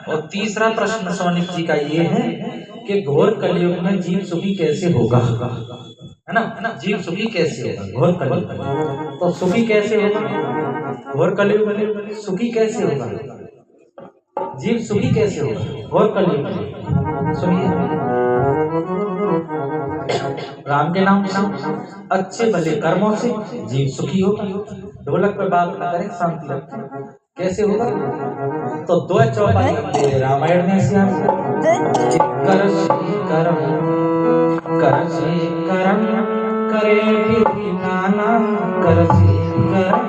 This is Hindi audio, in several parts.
और तीसरा प्रश्न सौनिक जी का ये है कि घोर कलयुग में जीव सुखी कैसे होगा, है ना, जीव सुखी कैसे होगा घोर कलयुग में, तो सुखी कैसे होगा घोर कलयुग में, सुखी कैसे होगा, जीव सुखी कैसे होगा घोर कलयुग में। सुनिए, राम के नाम से, अच्छे भले कर्मों से जीव सुखी होगा। ढोलक पे बात न करें, शांति रखें। कैसे होगा, तो दो चौपाई रामायण में से कर करम कर करम करे विधि नाना, कर करम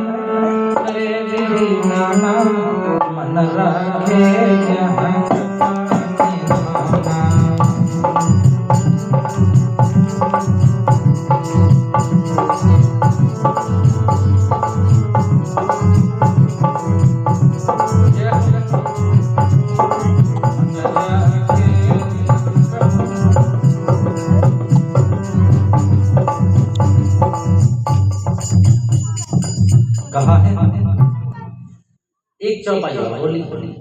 करे विधि नाना, मन रखे जहाँ कहा है। एक चौपाई बोली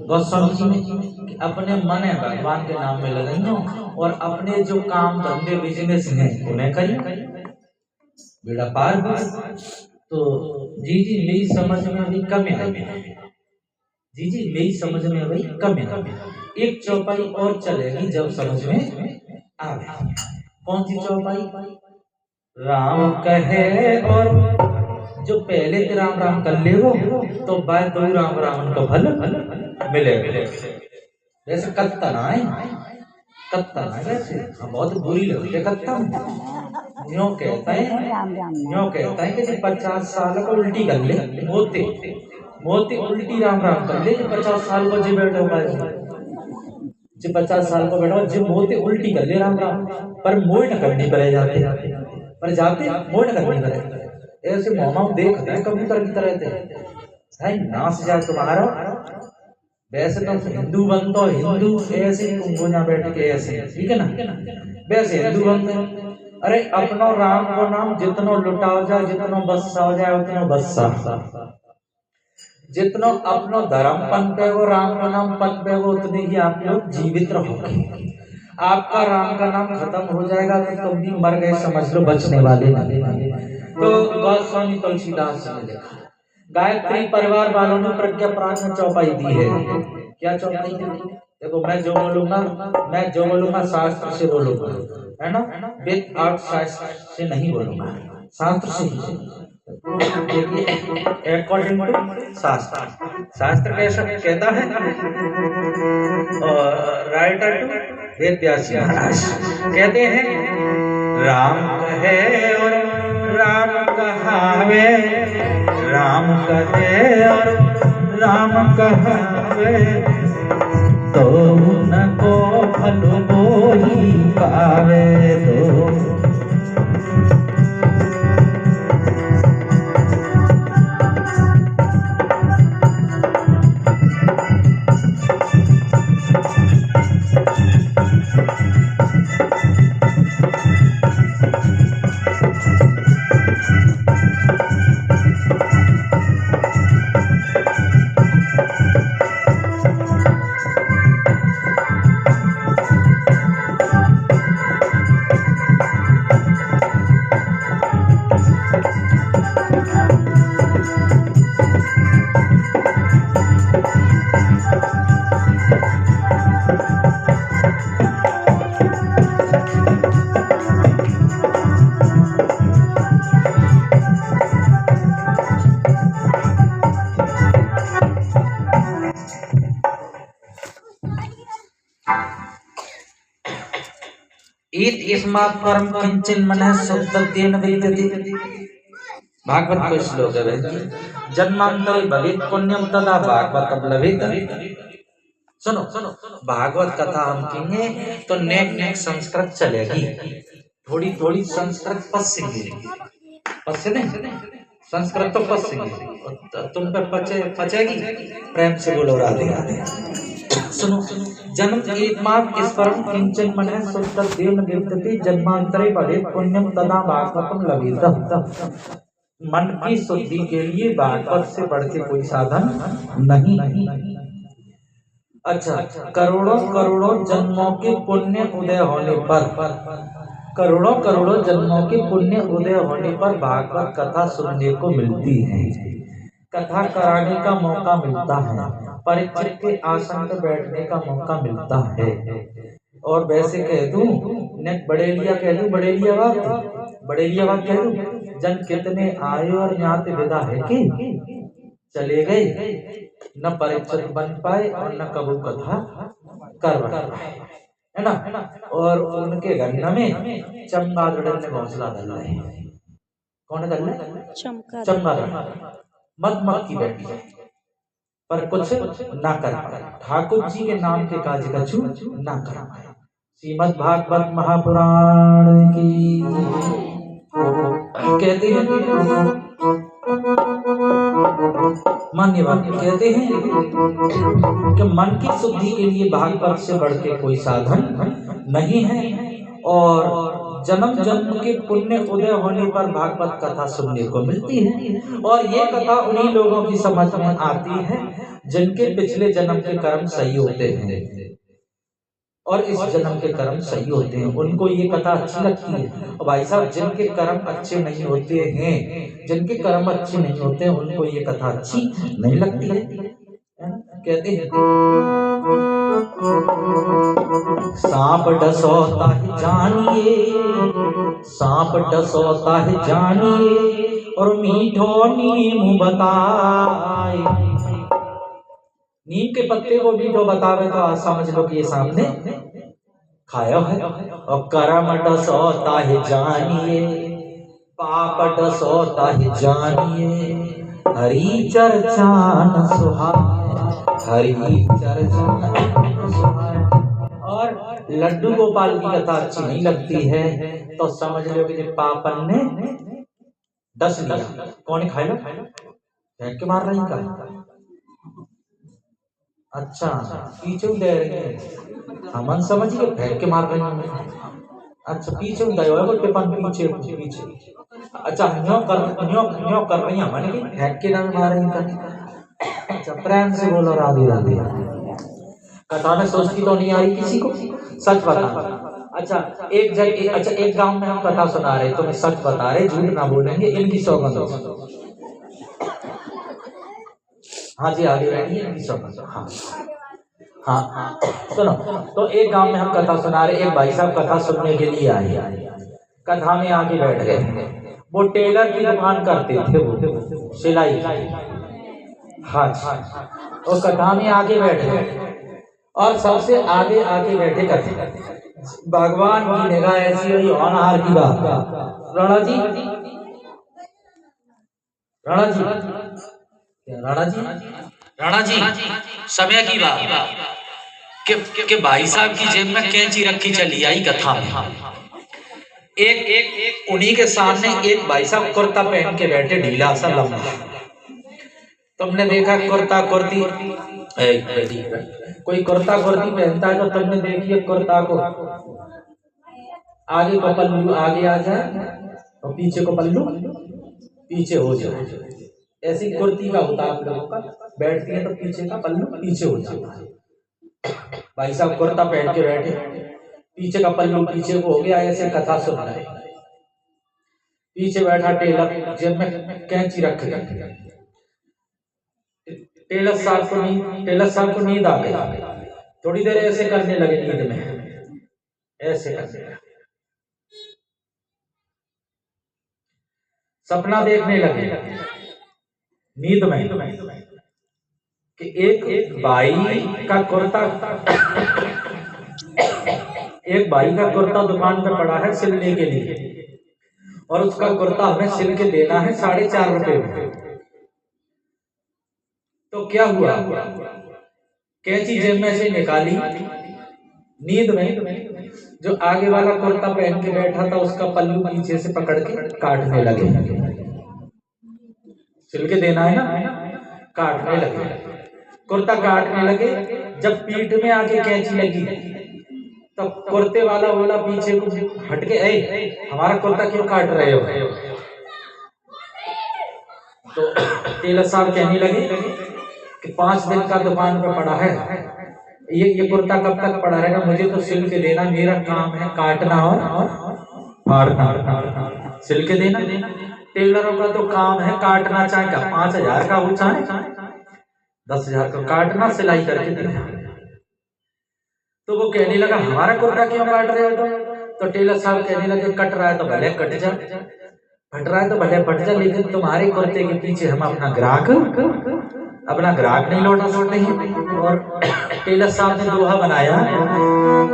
गोस्वामी जी ने अपने मन है भगवान के नाम में लगाइयो और अपने जो काम धंधे बिजनेस हैं उन्हें करिए, बेड़ा पार हो। तो जी मेरी समझ में अभी कम है, जी मेरी समझ में अभी कम है। एक चौपाई और चलेगी जब समझ में आवे। कौन सी चौपाई, राम कहे और जो पहले के राम राम कर ले वो, तो बाद दो राम राम को फल मिले। जैसे कत्ता ना है, कत्ता ना वैसे बहुत बुरी लगती है कत्ता। यूं कहता है कि 50 साल को उल्टी कर ले, मोती मोती उल्टी राम राम कर ले, 50 साल को जी बैठो जो 50 साल को बैठो जो मोती उल्टी कर ले राम राम, पर मोह न करनी पड़े जाते पर जाते मोह न करनी पड़े। ऐसे मोहम्मद देखते हैं कबूतर की तरह थे, नाच जाए तुम्हारा। वैसे तुम हिंदू बन तो हिंदू ऐसे तुम गोजा बैठ के ऐसे, ठीक है ना, वैसे हिंदू बनते। अरे अपनो राम को नाम जितनो लुटाओ जाए, जितनो बस्सा हो जाए उतनो बस्सा, जितनो अपनो धर्म पन पे वो राम का नाम पन पे वो उतने ही आप लोग जीवित रहोगे। आपका राम का नाम खत्म हो जाएगा तो तुम भी मर गए समझ लो, बचने वाले। तो गोस्वामी तुलसीदास जी ने लिखा, गायत्री परिवार वालों ने प्रज्ञा प्राण में चौपाई दी है। क्या चौपाई दी? देखो मैं जो बोलूंगा शास्त्र से बोलूंगा, है ना, वेद आर्ट शास्त्र से नहीं बोलूंगा, शास्त्र से ही। अकॉर्डिंग टू शास्त्र, शास्त्र कैसा कहता है, और राइटर टू वेद व्यास महाराज कहते हैं, राम कहे और राम कहावे, राम कहे और राम कहावे, तो उनको फल वो ही पावे। तो परम किंचन मनः शुद्धत्वेन विद्यते। भागवत को श्लोक है, जन्मांतरे भवेत् पुण्यम तदा भागवतम लभेत। सुनो भागवत कथा हम कहेंगे तो नेक नेक संस्कृत चलेगी, थोड़ी थोड़ी संस्कृत पसेंगे, पसे नहीं संस्कृत तो पसेंगे, तुम पे पचेगी। प्रेम से बोलो राधे राधे। सुनो, जन्म एकमात्र ईश्वरं किंचन मनः शुद्धत्वेन विद्यते, जन्मांतरे भवेत् पुण्यम तदा भागवतम लभेत। मन की शुद्धि के लिए भागवत से बढ़ के कोई साधन नहीं। अच्छा, करोड़ों करोड़ों जन्मों के पुण्य उदय होने पर, करोड़ों करोड़ों जन्मों के पुण्य उदय होने पर भागवत कथा सुनने को मिलती है, कथा कराने का मौका मिलता है, परीक्षित के आसन पर बैठने का मौका मिलता है। और वैसे कह दूं, ने बड़ेलिया कह दूं, बड़ेलिया बात कह दूं, जन कितने आए और न्यात विदा है कि चले गए, न परीक्षित बन पाए और न कबू कथा कर पाए, है ना। और उनके गन्ना में चमगादड़ ने घोंसला डाला है। कौन डाला? चमगादड़। मधुमक्खी बैठी है पर कुछ ना कर पाए, ठाकुर जी के नाम के काज कछु ना कर पाए। श्रीमद् भागवत महापुराण की कहते हैं, मान्यवर कहते हैं कि मन की शुद्धि के लिए भागवत से बढ़ के कोई साधन नहीं है, और जन्म जन्म के पुण्य उदय होने पर भागवत कथा सुनने को मिलती है। और ये कथा उन्हीं लोगों की समझ में आती है जिनके पिछले जन्म के कर्म सही होते हैं और इस जन्म के कर्म सही होते हैं, उनको ये कथा अच्छी लगती है। और भाई साहब, जिनके कर्म अच्छे नहीं होते हैं, जिनके कर्म अच्छे नहीं होते हैं, उनको ये कथा अच्छी नहीं लगती है। कहते हैं सांप डसोता है जानिए, सांप डसोता है जानिए, और मीठो नीम बताए। नीम के पत्ते को मीठो बतावे तो आज समझ लो कि ये सामने खाया है। और कर्म डसोता है जानिए, पाप डसोता है जानिए, हरि चर्चा न सुहाए, हरि चर्चा न सुहाए। और लड्डू गोपाल की कथा अच्छी नहीं लगती है तो समझ लो कि पापन ने डस लिया। कौन खाएगा? फेंक के मार रही का? अच्छा, पीछे दे रही है, हमन समझ के फेंक के मार रही है। अच्छा, पीछे गए हो टिपन, पीछे पीछे। अच्छा, न्यो कर रही है हमन की, फेंक के ना मार रही का। अच्छा, प्रेम से बोलो राधे राधे। कथा में सोचती तो नहीं आ रही किसी को, सच बता। अच्छा, एक गांव में हम कथा सुना रहे, तुम्हें सच बता रहे, झूठ ना बोलेंगे, इनकी सौगंध। हाँ जी, आगे बैठिए, इनकी सौगंध। हाँ हाँ, सुनो। तो एक गांव में हम कथा सुना रहे, एक भाई साहब कथा सुनने के लिए आए, कथा में आके बैठ गए। वो टेलर की दुकान करते थे, वो सिलाई। हाँ, और कथा में आगे बैठ गए और सबसे आगे आगे बैठे करते। भगवान की निगाह ऐसी हुई, होनहार की बात। राणा जी, राणा जी, राणा जी, राणा जी, समय की बात कि भाई साहब की जेब में कैंची रखी चली आई कथा में। एक उन्हीं के सामने एक भाई साहब कुर्ता पहन के बैठे, ढीला सा लंबा। तुमने देखा कुर्ता कुर्ती, कोई कुर्ता कुर्ती पहनता है तो तुमने देखिए कुर्ता को आगे को पल्लू आगे आ जाए और पीछे को पल्लू पीछे हो जाए। ऐसी कुर्ती का होता है आप लोगों का, बैठती है तो पीछे का पल्लू पीछे हो जाता है। भाई साहब कुर्ता पहन के बैठे, पीछे का पल्लू पीछे को हो गया, ऐसे कथा सुन रहे। पीछे बैठा टेलर, जेब में कैंची रख के। टेलर साहब को नींद आ गई। थोड़ी देर ऐसे करने लगे, नींद में ऐसे करने, सपना देखने लगे नींद में कि एक भाई का कुर्ता दुकान पे पड़ा है सिलने के लिए, और उसका कुर्ता हमें सिल के देना है 4.5 रुपए में। तो क्या हुआ, कैंची जेब में से निकाली, नींद में जो आगे वाला कुर्ता पहन के बैठा था उसका पल्लू पीछे से पकड़ के काटने लगे। सिल के देना है ना, काटने लगे, कुर्ता काटने लगे। जब पीठ में आके कैंची लगी तो कुर्ते वाला बोला पीछे को हटके, हमारा कुर्ता क्यों काट रहे हो? तो टेलर साहब कहने लगे कि 5 दिन का दुकान पे पड़ा है, ये कुर्ता कब तक पड़ा रहेगा, मुझे तो सिल के देना, मेरा काम है काटना और फाड़ना, सिल के देना। टेलरों का तो काम है काटना, चाहे 5,000 का हो चाहे 10,000 का, काटना सिलाई करके देना। तो वो कहने लगा हमारा कुर्ता क्यों काट रहे हो? तो टेलर साहब कहने लगे कट रहा है तो भले कट जा, फट रहा है तो भले फट जा, लेकिन तुम्हारे कुर्ते के पीछे हम अपना ग्राहक नहीं लौटा सकते हैं। और टेलर साहब ने दोहा बनाया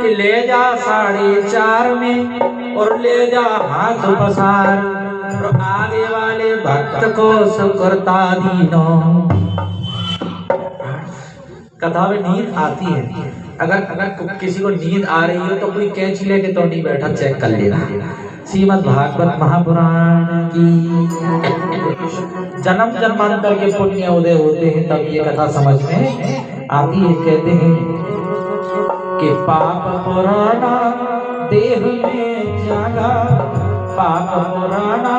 कि ले जा 4.5 में और ले जा हाथ पसार, तो आगे वाले भक्त को सुकुर्ता दीनो। कथा में नींद आती है, अगर किसी को नींद आ रही हो तो कोई कैंची लेके तो नहीं बैठा, चेक कर लेना। श्रीमद् भागवत महापुराण की जन्म जन्मांतर के पुण्य उदय होते हैं तब ये कथा समझ में आती है। कहते हैं कि पाप पुराना देह में जागा, पाप पुराना।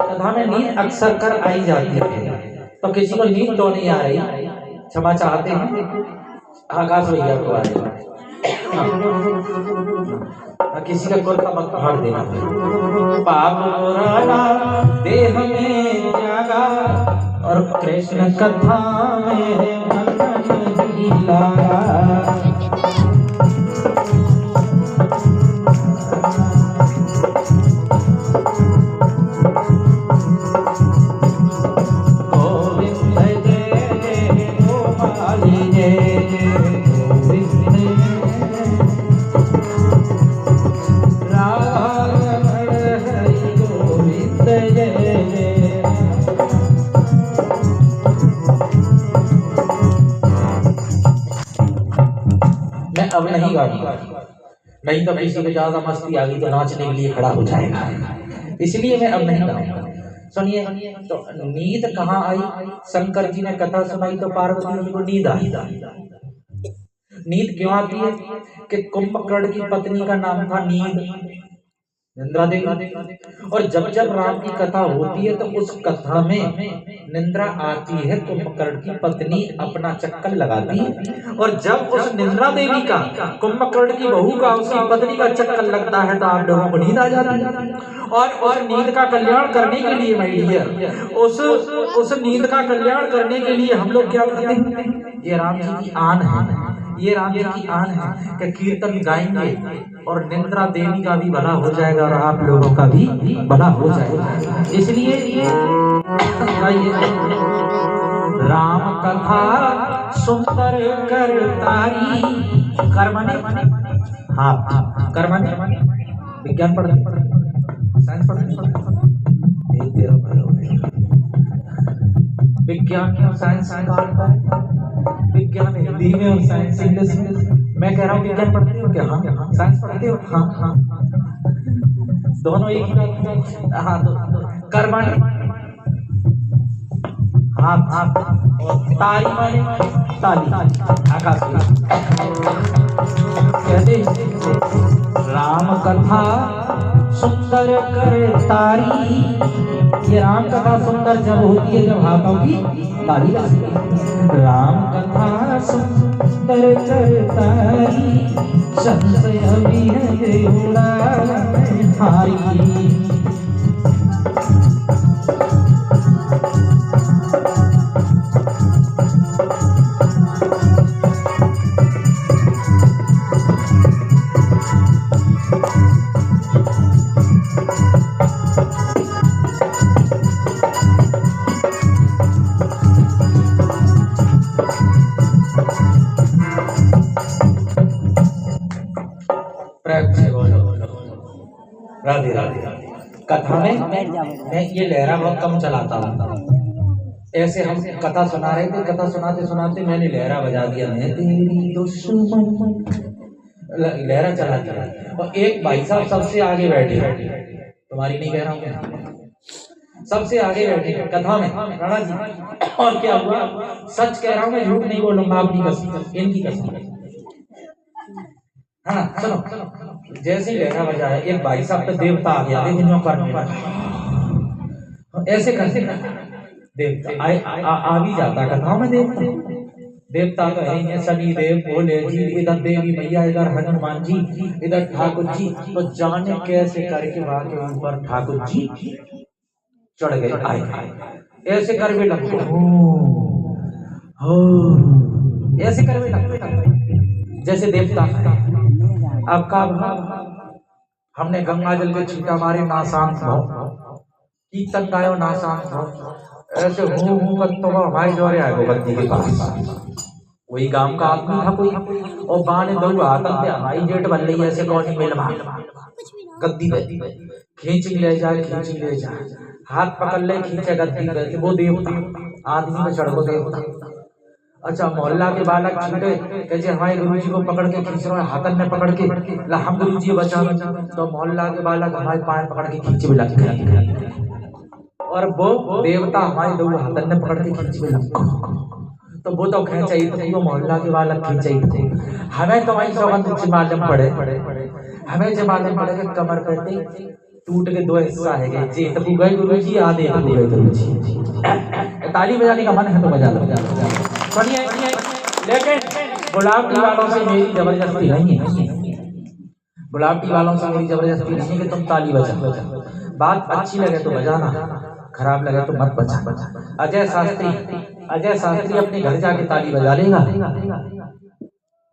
कथा में नींद अक्सर कर आई जाती है, तो किसी को नींद तो नहीं आ रही, क्षमा चाहते हैं, आकाश भैया को आएगा, किसी का कुर्ता मत फाड़ देना। पाप पुराना देह में जागा और कृष्ण कथा में मन ही लगा। अब नहीं गाऊंगा, नहीं तो किसी को ज्यादा मस्ती आ गई तो नाचने के लिए खड़ा हो जाएगा, इसलिए मैं अब नहीं गाऊंगा। सुनिए, तो नींद कहाँ आई? शंकर जी ने कथा सुनाई तो पार्वती जी को नींद आई। नींद क्यों आती है? कि कुंभकर्ण की पत्नी का नाम था निंद्रा देवी, और जब जब राम की कथा होती है तो उस कथा में निंद्रा आती है, कुंभकर्ण की पत्नी अपना चक्कर लगाती है, और जब उस निंद्रा देवी का, कुंभकर्ण की बहू का, उसकी पत्नी का चक्कर लगता है तो आप लोगों को नींद आ जाती है। और नींद का कल्याण करने के लिए माय डियर, उस नींद का कल्याण करने के लिए हम लोग क्या करते हैं? ये राम जी की आन है, ये राम जी की आन है कि कीर्तन गाएंगे और निंद्रा देवी का भी भला हो जाएगा और आप लोगों का भी भला हो जाएगा। इसलिए राम कथा सुंदर कर तारी, कर्मने हाँ कर्मने विज्ञान पढ़ते, साइंस पढ़ते, विज्ञान साइंस विज्ञान हिंदी में और साइंस इंग्लिश में। मैं कह रहा हूँ विज्ञान पढ़ते हो क्या? हाँ। साइंस पढ़ते हो? हाँ। दोनों एक ही बात। हाँ, कर्मण हाँ, तारी माने ताली, आकाश कहते राम कथा सुंदर कर तारी। ये राम कथा सुंदर जब होती है जब हाथों की ताली लगती है। राम कथा सुंदर कर तारी, संशय भी है हारी। राधे राधे। कथा में मैं ये लहरा बहुत कम चलाता हूँ। ऐसे हम कथा सुना रहे थे, कथा सुनाते सुनाते मैंने लहरा बजा दिया, मैं तेरी दुश्मन, लहरा चला दिया। और एक भाई साहब सबसे आगे बैठे, तुम्हारी नहीं कह रहा हूँ, सबसे आगे बैठे कथा में राणा जी। और क्या हुआ? सच कह रहा हूँ मैं, झूठ नहीं बोलूंगा, अपनी कसम, इनकी कसम। हाँ सुनो, जैसे लहरा बजा है, एक भाई साहब पे देवता आ गया, लेकिन करने ऐसे करते देवता आ भी जाता कथा में, देवता कहेंगे शनि देव भोले जी, इधर देवी मैया, इधर हनुमान जी, इधर ठाकुर जी। तो जाने कैसे करके वहां के ऊपर ठाकुर जी चढ़ गए, आए ऐसे कर भी लगते हो, ऐसे कर भी लगते जैसे देवता। अब का हमने गंगा जल के छींटा मारे ना शांत भाव, कीर्तन गायो ना शांत भाव, ऐसे हूँ करते हुए हमारे जोरे आए गद्दी के पास। वही गांव का आदमी था कोई, और गाने दो आतन पे हमारी जेट बन रही है, ऐसे कौन ही मिल गद्दी पे खींच ले जाए, खींच ले जाए, हाथ पकड़ ले खींचे गद्दी पे, वो देवता आदमी में चढ़ को देवता। अच्छा मोहल्ला के बालक छूटे, कैसे हमारे गुरु जी को पकड़ के खींच रहे, हाथन में पकड़ के ला हम गुरु जी बचा, तो मोहल्ला के बालक हमारे पाए पकड़ के खींच भी लग गए, और वो देवता हमारे दो हाथन में पकड़ के खींच भी लग। तो वो तो खींचा ही थे, वो मोहल्ला के बालक खींचा ही थे। हमें तो वही सौगंध मालूम पड़े, हमें जब मालूम पड़े कि कमर पे टूट के दो हिस्सा है गए जी, तो गए गुरु जी, आधे तो गए गुरु जी। ताली बजाने का मन है तो बजा लो, सुनिए। लेकिन गुलाबटी वालों से मेरी जबरदस्ती नहीं है, गुलाबटी वालों से मेरी जबरदस्ती नहीं है कि तुम ताली बजा, बात अच्छी लगे तो बजाना, खराब लगे तो मत बजा। अजय शास्त्री अपने घर जाके ताली बजा लेगा,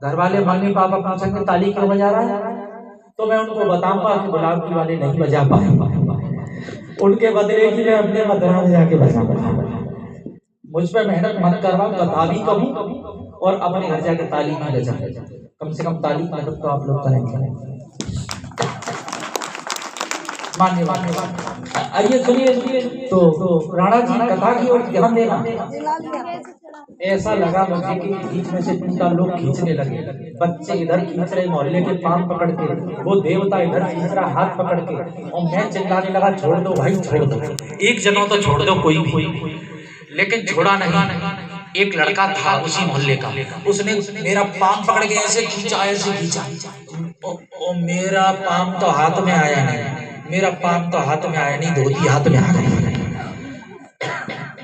घर वाले मम्मी पापा पूछेंगे ताली क्यों बजा रहा है, तो मैं उनको बताऊंगा कि गुलाबटी वाले नहीं बजा पाए, उनके बदले की मैं अपने मदरा में जाके बजा। मुझ पर मेहनत मत करवाओ, कथा भी कहूँ और अपने घर जाके ताली में बजा, कम से कम ताली की मदद तो आप लोग करेंगे। आइए सुनिए, तो राणा जी कथा की ओर ध्यान देना। ऐसा लगा मुझे कि बीच में से पूरा लोग खींचने लगे, बच्चे इधर खींच रहे मोहल्ले के पांव पकड़ के, वो देवता इधर खींच रहा हाथ पकड़ के, और मैं चिल्लाने लगा छोड़ दो भाई छोड़ दो, एक जनो तो छोड़ दो कोई भी, लेकिन छोड़ा नहीं। एक लड़का था उसी मोहल्ले का, उसने मेरा पांव पकड़ के ऐसे खींचा, ऐसे खींचा, ओ मेरा पांव तो हाथ में आया नहीं, मेरा पाप तो हाथ में आया नहीं, धोती हाथ में आ गई।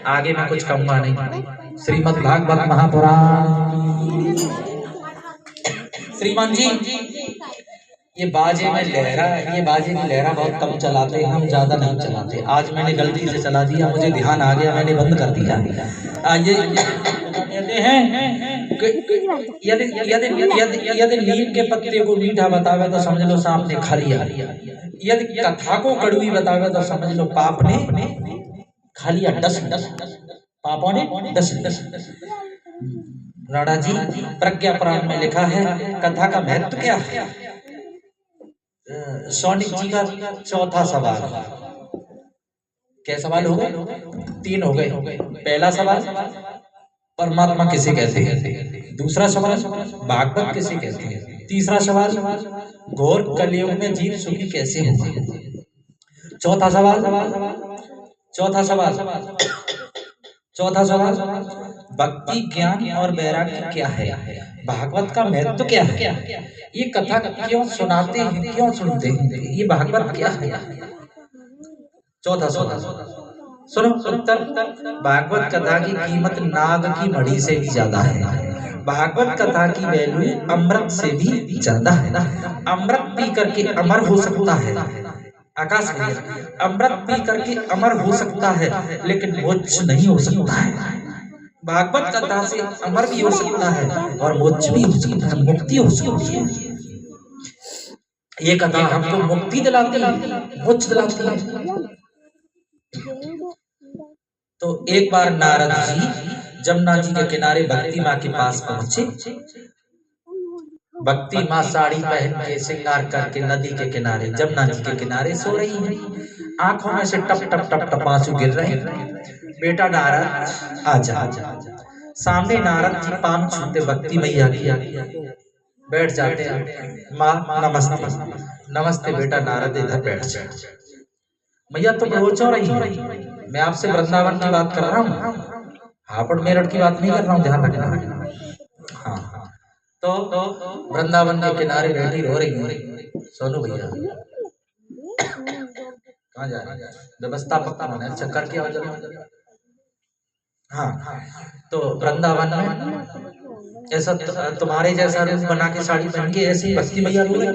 आगे मैं कुछ कहूंगा नहीं। श्रीमद् भागवत महापुराण। श्रीमान जी ये बाजे में लहरा, ये बाजे की लहरा बहुत कम चलाते हैं, हम ज्यादा नहीं चलाते। आज मैंने गलती से चला दिया, मुझे ध्यान आ गया, मैंने बंद कर दिया। ये यदि नीम के पत्ते को मीठा बतावे तो समझ लो सांप ने खा लिया, यदि कथा को कड़वी बतावे तो समझ लो पाप ने खा लिया, डस पापों ने डस। राणा जी प्रज्ञा पुराण में लिखा है कथा का महत्व क्या है। सौनिक जी का चौथा सवाल, क्या सवाल हो गए, 3 हो गए। पहला सवाल परमात्मा किसे कहते हैं, दूसरा सवाल भागवत किसे कहते हैं, तीसरा सवाल घोर कलयुग में जीव सुखी कैसे होंगे, चौथा सवाल भक्ति ज्ञान और वैराग्य क्या है, भागवत का महत्व क्या है, ये कथा क्यों सुनाते हैं, क्यों सुनते हैं, ये भागवत क्या है। चौथा सवाल सुनो उत्तर, भागवत कथा की कीमत नाग की मणि से भी ज्यादा है, भागवत कथा की वैल्यू अमृत से भी ज्यादा है। अमृत पी करके अमर हो सकता है, आकाश में अमृत पी करके अमर हो सकता है, लेकिन मोक्ष नहीं हो सकता है। भागवत कथा से अमर भी हो सकता है और मोक्ष भी हो सकता है, मुक्ति हो सकती है। ये कथा हमको मुक्ति दिलाती है, मोक्ष दिलाती है। तो एक बार नारद जी जमुना जी के किनारे भक्ति माँ के पास पहुंचे। भक्ति माँ साड़ी पहन के श्रृंगार करके नदी के किनारे जमुना जी के किनारे सो रही है, आंखों में से टप टप टप टप आंसू गिर रहे हैं। बेटा नारद आजा, सामने नारद जी पांव छूते भक्ति मैया की, बैठ जाते हैं। माँ नमस्ते, नमस्ते बेटा नारद इधर बैठ जाए। मैया तुम रोज हो रही हो, मैं आपसे वृंदावन की बात कर रहा हूँ, हापुड़ मेरठ की बात नहीं कर रहा हूँ, ध्यान रखना। हाँ तो वृंदावन के किनारे बैठी रो रही है। सोनू भैया कहाँ जा रहे हैं, व्यवस्था पक्का होना है, चक्कर क्या हो जाए। हाँ तो वृंदावन में ऐसा तुम्हारे जैसा रूप बना के साड़ी पहन के ऐसे भक्ति मैया रो रही,